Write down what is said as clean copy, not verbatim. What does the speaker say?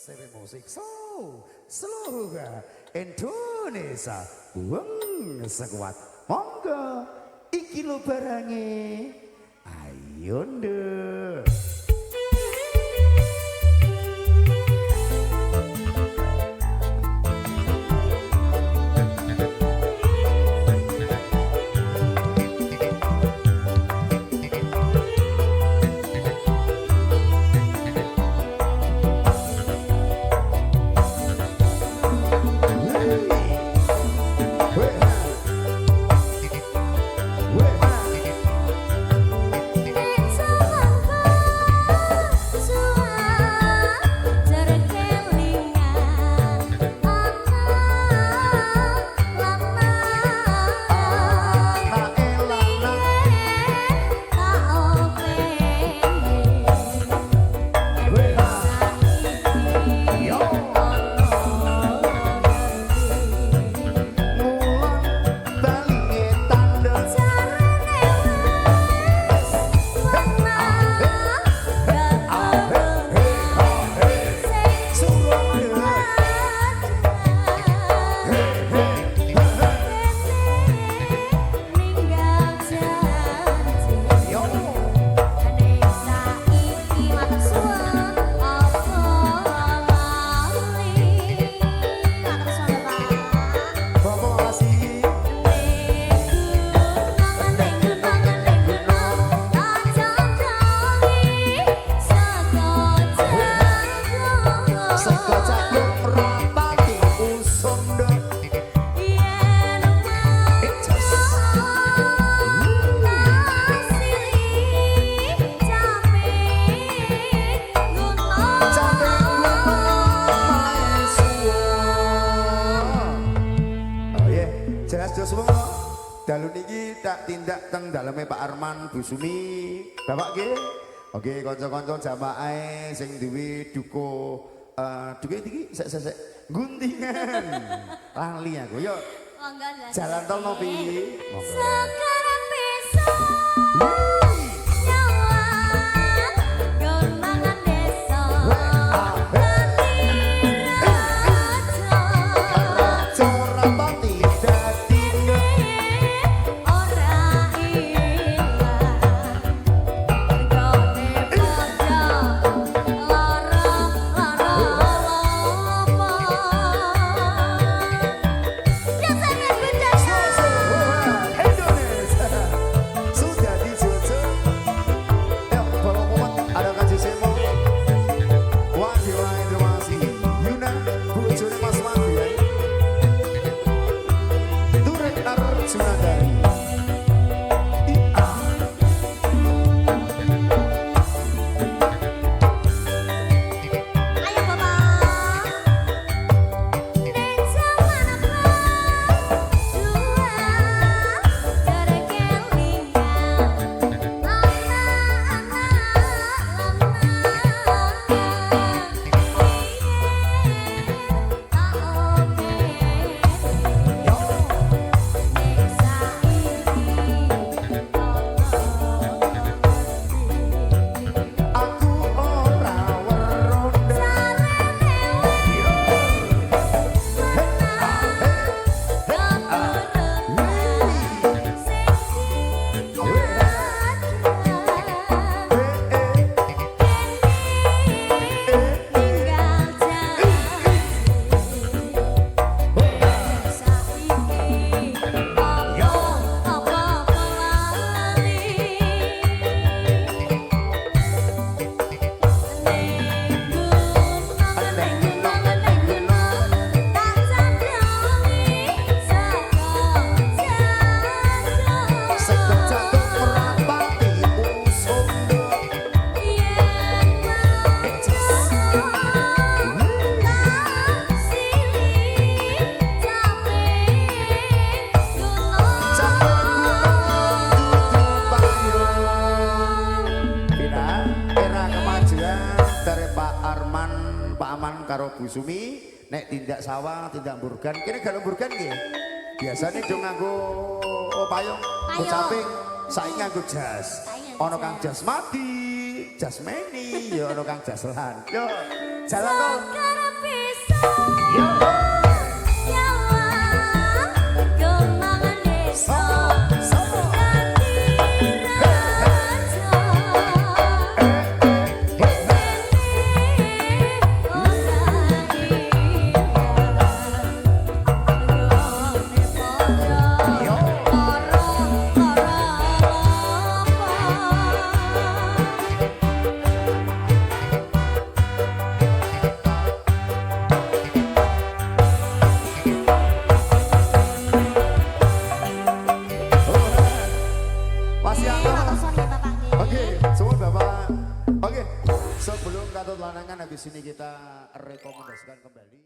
CW Musik seluruh Indonesia wong sekuat monggo iki lo barange ayo nduk. Dalu niki tak tindak teng daleme Pak Arman Bu Sumi. Bapak nggih. Oke, kanca-kanca jamaah sing duwe duko duke iki sek guntingan. Lali aku yo. Monggo lah. Jalan tol nopi. Sekarang besok. Karo Bu Sumi nek tindak sawah, tindak burgan. Kene gak burgan nggih. Biasane do nganggo payung, caping, saiki nganggo jas. Ana kang jas mati, jas meni, ya ana kang jas lan. Yo, jalan to. Sebelum Katut Lanangan habis ini kita rekomendasikan kembali.